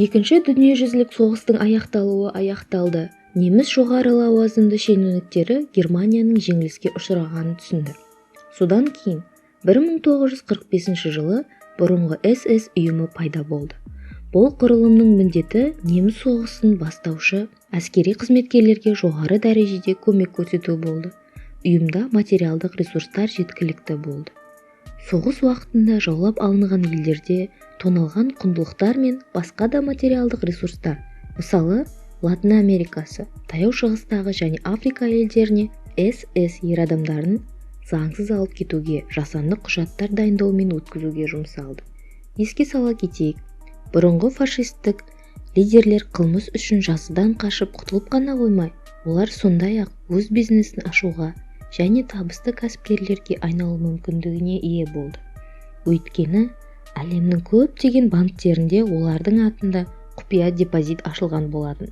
Екінші дүниежүзілік соғыстың аяқталуы аяқталды. Неміс жоғары лауазымды шенеуніктері Германияның жеңіліске ұшырағанын түсінді. Содан кейін 1945 жылы бұрынғы СС ұйымы пайда болды. Бұл құрылымның міндеті неміс соғысын бастаушы әскери қызметкерлерге жоғары дәрежеде көмек көрсету болды. Ұйымда материалдық ресурстар жеткілікті болды. Соғыс уақытында жаулап алынған елдерде тоналған құндылықтар мен басқа да материалдық ресурстар, мысалы Латын Америкасы, Таяу Шығыстағы және Африка елдеріне СС ер адамдарын заңсыз алып кетуге, жасанды құжаттар дайындау мен өткізуге жұмсалды. Еске сала кетейік, бұрынғы фашистік лидерлер қылмыс үшін жазадан қашып құтылып қана қоймай, олар сондай-ақ өз бизнесін ашуға және табысты кәсіпкерлерге айналу мүмкіндігіне ие болды. Өйткені әлемнің көптеген банктерінде олардың атында құпия депозит ашылған болатын.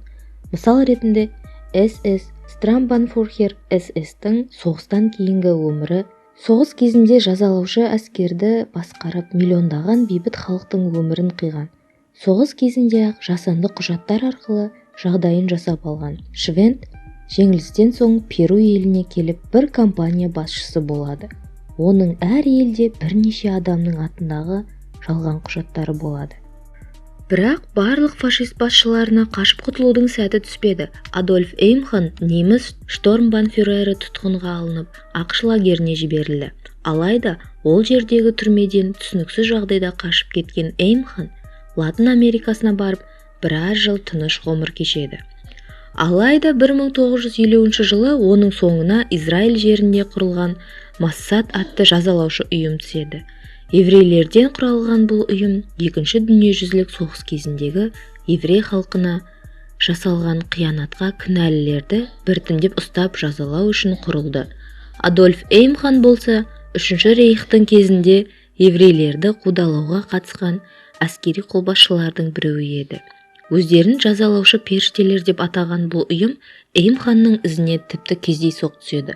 Мысал ретінде СС Страмбанфурхер СС-тің соғыстан кейінгі өмірі, соғыс кезінде жазалаушы әскерді басқарып миллиондаған бейбіт халықтың өмірін қиған. Соғыс кезінде-ақ жасанды құжаттар арқылы жағдайын жасап алған Швент жеңілістен соң Перу еліне келіп бір компания басшысы болады. Оның әр елде бірнеше адамның атындағы жалған құжаттары болады. Бірақ барлық фашист басшыларына қашып құтылудың сәті түспеді. Адольф Эймхан неміс штормбанфюрері тұтқынға алынып, ақш лагеріне жіберілді. Алайда ол жердегі түрмеден түсініксіз жағдайда қашып кеткен Эймхан Латын Америкасына барып, біраз жыл тыныш ғұмыр кешеді. Алайда 1950 жылы оның соңына Израиль жерінде құрылған Моссад атты жазалаушы ұйым түседі. Еврейлерден құралған бұл ұйым Екінші дүниежүзілік соғыс кезіндегі еврей халқына жасалған қиянатқа кінәлілерді біртіндеп ұстап жазалау үшін құрылды. Адольф Эймхан болса, Үшінші рейхтің кезінде еврейлерді қудалауға қатысқан әскери қолбасшылардың біреуі еді. Өздерін жазалаушы періштелер деп атаған бұл ұйым Эймханның ізіне тіпті кездейсоқ түседі.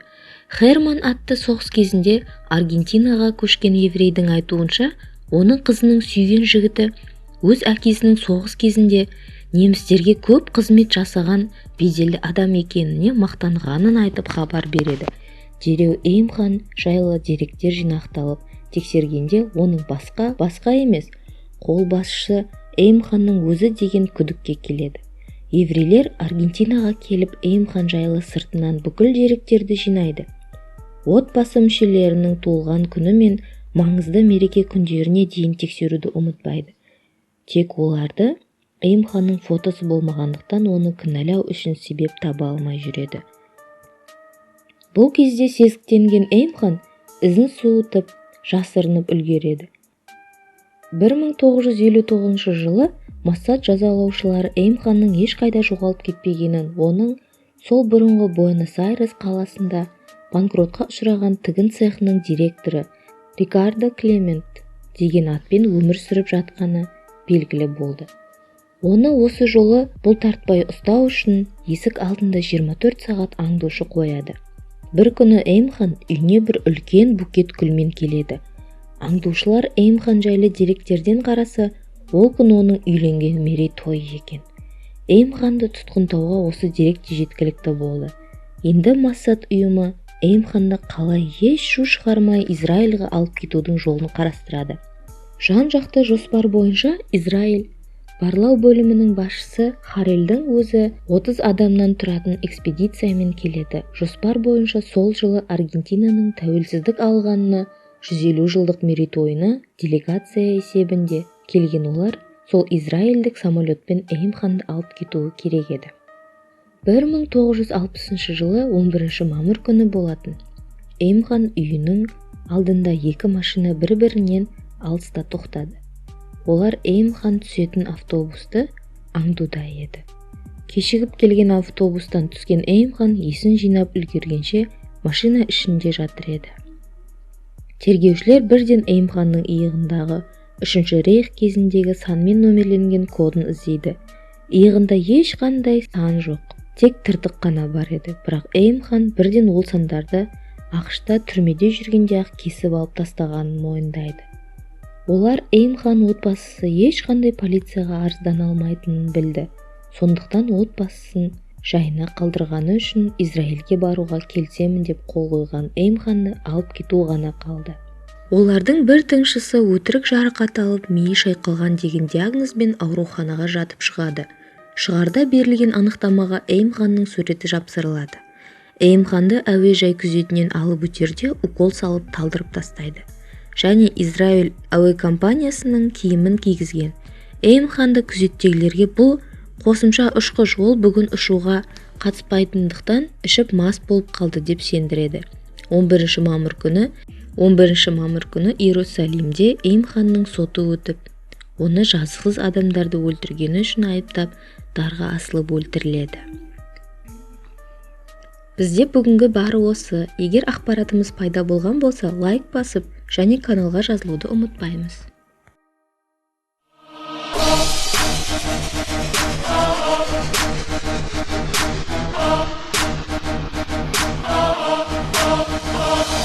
Херман атты соғыс кезінде Аргентинаға көшкен еврейдің айтуынша, оның қызының сүйген жігіті өз әкесінің соғыс кезінде немістерге көп қызмет жасаған беделді адам екеніне мақтанғанын айтып хабар береді. Дереу Эймхан жайлы деректер жинақталып, тексергенде оның басқа емес, қолбасшысы Эймханның өзі деген күдікке келеді. Еврейлер Аргентинаға келіп Эймхан жайлы сыртынан бүкіл деректерді жинайды. Отбасы мүшелерінің туылған күні мен маңызды мереке күндеріне дейін тексеруді ұмытпайды. Тек оларды Эймханның фотосы болмағандықтан оны кінәлау үшін себеп таба алмай жүреді. Бұл кезде сезіктенген Эймхан ізін суытып, жасырынып үлгереді. 1959 жылы Моссад жазалаушылары Эймханның ешқайда жоғалып кетпегенін, оның сол бұрынғы Буэнос-Айрес қаласында банкротқа ұшыраған тігін цехының директоры Рикардо Клемент деген атпен өмір сүріп жатқаны белгілі болды. Оны осы жолы бұлтартпай ұстау үшін есік алдында 24 сағат аңдушы қояды. Бір күні Эймхан үйіне бір үлкен букет гүлмен келеді. Аңдушылар Эймхан жайлы деректерден қараса, ол күн оның үйленген мерейтойы екен. Эймханды тұтқындауға осы дерек те жеткілікті болды. Енді Моссад ұйымы Эймханды қалай еш шу шығармай Израильға алып кетудің жолын қарастырады. Жан-жақты жоспар бойынша Израиль барлау бөлімінің басшысы Харелдің өзі 30 адамнан тұратын экспедициямен келеді. Жоспар бойынша сол жылы Аргентинаның тәуелсіздік алғанына 150 жылдық мерейтойына делегация есебінде келген олар сол израильдік самолетпен Эймханды алып кетуі керек еді. 1960 жылы 11 мамыр күні болатын. Эймхан үйінің алдында екі машина бір-бірінен алыста тоқтады. Олар Эймхан түсетін автобусты аңдуда еді. Кешігіп келген автобустан түскен Эймхан есін жинап үлгергенше машина ішінде жатыр еді. Тергеушілер бірден Эймханның иығындағы Үшінші рейх кезіндегі санмен нөмірленген кодын іздейді. Иығында ешқандай сан жоқ, тек тыртық қана бар еді. Бірақ Эймхан бірден ол сандарды ақшта түрмеде жүргенде-ақ кесіп алып тастағанын мойындайды. Олар Эйм хан отбасысы ешқандай полицияға арыздана алмайтынын білді. Сондықтан отбасысын жайына қалдырғаны үшін Израильге баруға келісемін деп қол қойған Эйм ханны алып кету ғана қалды. Олардың бір тыңшысы өтірік жарақат алып миы шайқалған деген диагнозбен ауруханаға жатып шығады. Шығарда берілген анықтамаға Эйм ханның суреті жапсырылады. Эйм ханды әуежай күзетінен алып өтерде укол салып талдырып тастайды. Және Израиль әуе компаниясының киімін кигізген. Эйм ханды күзеттегілерге бұл қосымша ұшқыш, ол бүгін ұшуға қатыспайтындықтан ішіп мас болып қалды деп сендіреді. 11 мамыр күні Иерусалимде Эйм ханның соты өтіп, оны жазықсыз адамдарды өлтіргені үшін айыптап, дарға асылып өлтіріледі. Бізде бүгінгі бары осы. Егер ақпаратымыз пайда болған болса, лайк басып және каналға жазылуды ұмытпаймыз.